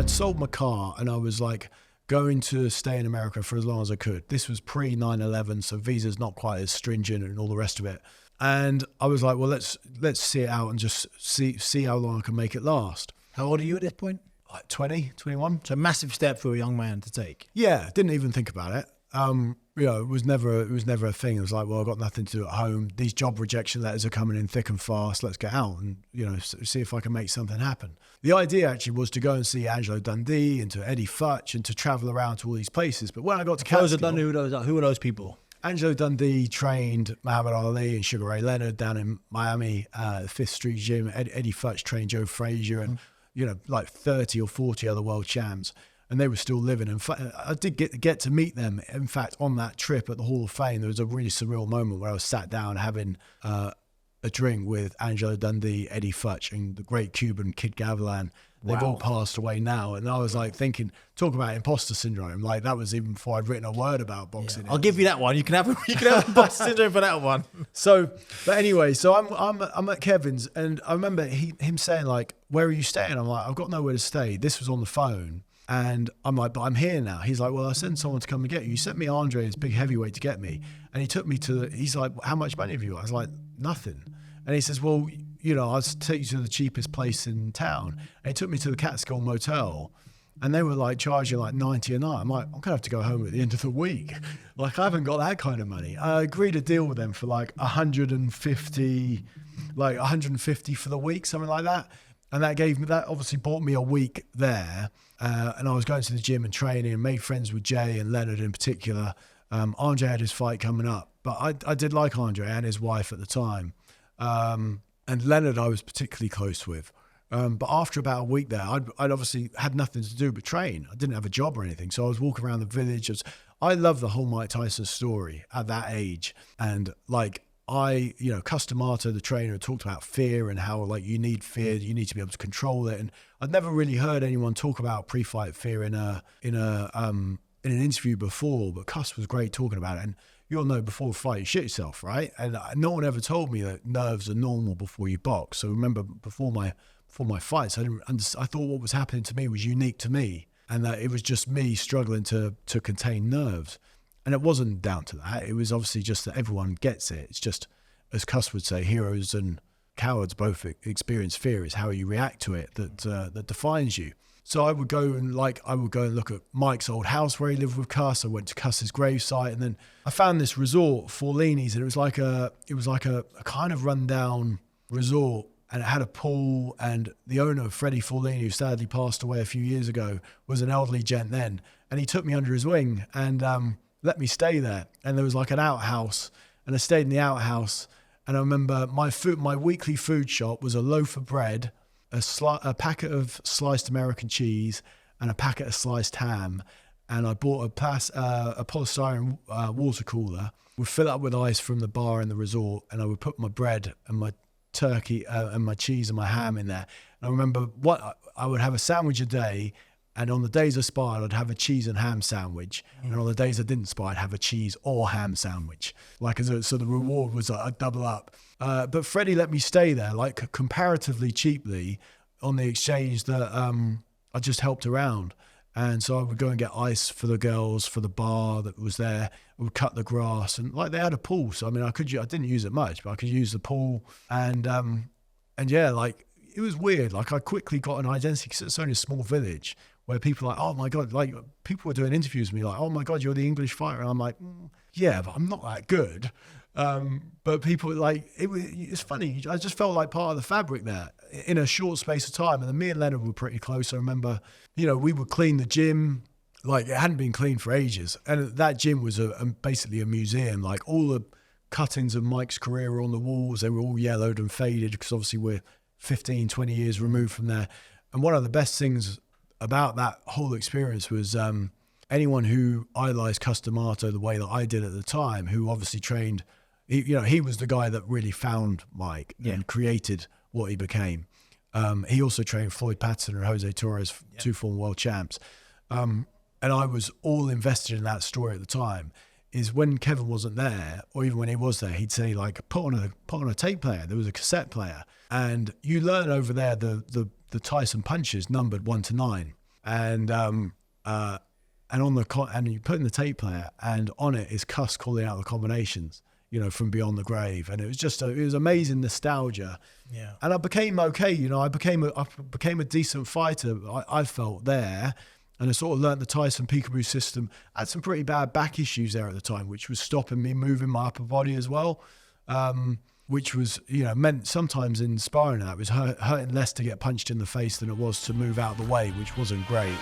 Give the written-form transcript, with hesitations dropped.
I'd sold my car and I was like going to stay in America for as long as I could. This was pre 9/11, so visa's not quite as stringent and all the rest of it. And I was like, well, let's see it out and just see how long I can make it last. How old are you at this point? Like 20, 21. So a massive step for a young man to take. Yeah, didn't even think about it. It was never a thing. It was like, well, I've got nothing to do at home. These job rejection letters are coming in thick and fast. Let's get out and, see if I can make something happen. The idea actually was to go and see Angelo Dundee and to Eddie Futch and to travel around to all these places. But when I got to Catskill, who are those people? Angelo Dundee trained Muhammad Ali and Sugar Ray Leonard down in Miami, the Fifth Street Gym. Eddie Futch trained Joe Frazier and, like 30 or 40 other world champs. And they were still living. In fact, I did get to meet them. In fact, on that trip at the Hall of Fame, there was a really surreal moment where I was sat down having a drink with Angelo Dundee, Eddie Futch, and the great Cuban Kid Gavilan. They've all passed away now. And I was like thinking, talk about imposter syndrome. Like that was even before I'd written a word about boxing. Yeah. I'll give you that one. You can have imposter syndrome for that one. So, but anyway, so I'm at Kevin's, and I remember him saying like, "Where are you staying?" I'm like, "I've got nowhere to stay." This was on the phone. And I'm like, but I'm here now. He's like, well, I sent someone to come and get you. You sent me Andre, this big heavyweight, to get me. And he took me he's like, how much money have you got? I was like, nothing. And he says, well, I'll take you to the cheapest place in town. And he took me to the Catskill Motel. And they were like charging like 90 a night. I'm like, I'm going to have to go home at the end of the week. Like, I haven't got that kind of money. I agreed a deal with them for like 150 for the week, something like that. And that obviously bought me a week there. And I was going to the gym and training and made friends with Jay and Leonard in particular. Andre had his fight coming up, but I did like Andre and his wife at the time. And Leonard I was particularly close with. But after about a week there, I'd obviously had nothing to do but train. I didn't have a job or anything. So I was walking around the village. I love the whole Mike Tyson story at that age. And like, Customato, the trainer, talked about fear and how like you need fear, you need to be able to control it. And I'd never really heard anyone talk about pre-fight fear in an interview before, but Cuss was great talking about it. And you all know before a fight you shit yourself, right? And no one ever told me that nerves are normal before you box. So remember before my fights, I thought what was happening to me was unique to me, and that it was just me struggling to contain nerves. And it wasn't down to that. It was obviously just that everyone gets it. It's just, as Cuss would say, heroes and cowards both experience fear. It's how you react to it that defines you. So I would go and look at Mike's old house where he lived with Cuss. I went to Cuss's gravesite, and then I found this resort, Forlini's, and it was like a kind of rundown resort, and it had a pool. And the owner, Freddie Forlini, who sadly passed away a few years ago, was an elderly gent then, and he took me under his wing and let me stay there. And there was like an outhouse, and I stayed in the outhouse. And I remember my weekly food shop was a loaf of bread, a packet of sliced American cheese, and a packet of sliced ham. And I bought a polystyrene water cooler. Would fill it up with ice from the bar in the resort, and I would put my bread and my turkey and my cheese and my ham in there. And I remember I would have a sandwich a day. And on the days I sparred, I'd have a cheese and ham sandwich. And on the days I didn't spar, I'd have a cheese or ham sandwich. So the reward was I'd double up. But Freddie let me stay there, like comparatively cheaply, on the exchange that I just helped around. And so I would go and get ice for the girls for the bar that was there. I would cut the grass, and like they had a pool. So I mean, I didn't use it much, but I could use the pool. And yeah, like it was weird. Like I quickly got an identity because it's only a small village, where people are like, oh my God, like people were doing interviews with me like, oh my God, you're the English fighter. And I'm like, yeah, but I'm not that good. But people like, it's funny. I just felt like part of the fabric there in a short space of time. And then me and Leonard were pretty close. I remember, we would clean the gym. Like it hadn't been cleaned for ages. And that gym was basically a museum. Like all the cuttings of Mike's career were on the walls. They were all yellowed and faded because obviously we're 15, 20 years removed from there. And one of the best things about that whole experience was anyone who idolized Customato the way that I did at the time, who obviously trained, he was the guy that really found Mike and created what he became. He also trained Floyd Patterson and Jose Torres, two former world champs. And I was all invested in that story at the time. Is when Kevin wasn't there, or even when he was there, he'd say like, put on a tape player. There was a cassette player, and you learn over there the Tyson punches numbered 1 to 9. and on and you put in the tape player, and on it is Cuss calling out the combinations, you know, from Beyond the Grave, and it was just it was amazing nostalgia. Yeah. And I became okay, you know, I became a decent fighter. I felt there, and I sort of learnt the Tyson peekaboo system. I had some pretty bad back issues there at the time, which was stopping me moving my upper body as well. Which was, you know, meant sometimes in sparring that it was hurting less to get punched in the face than it was to move out of the way, which wasn't great.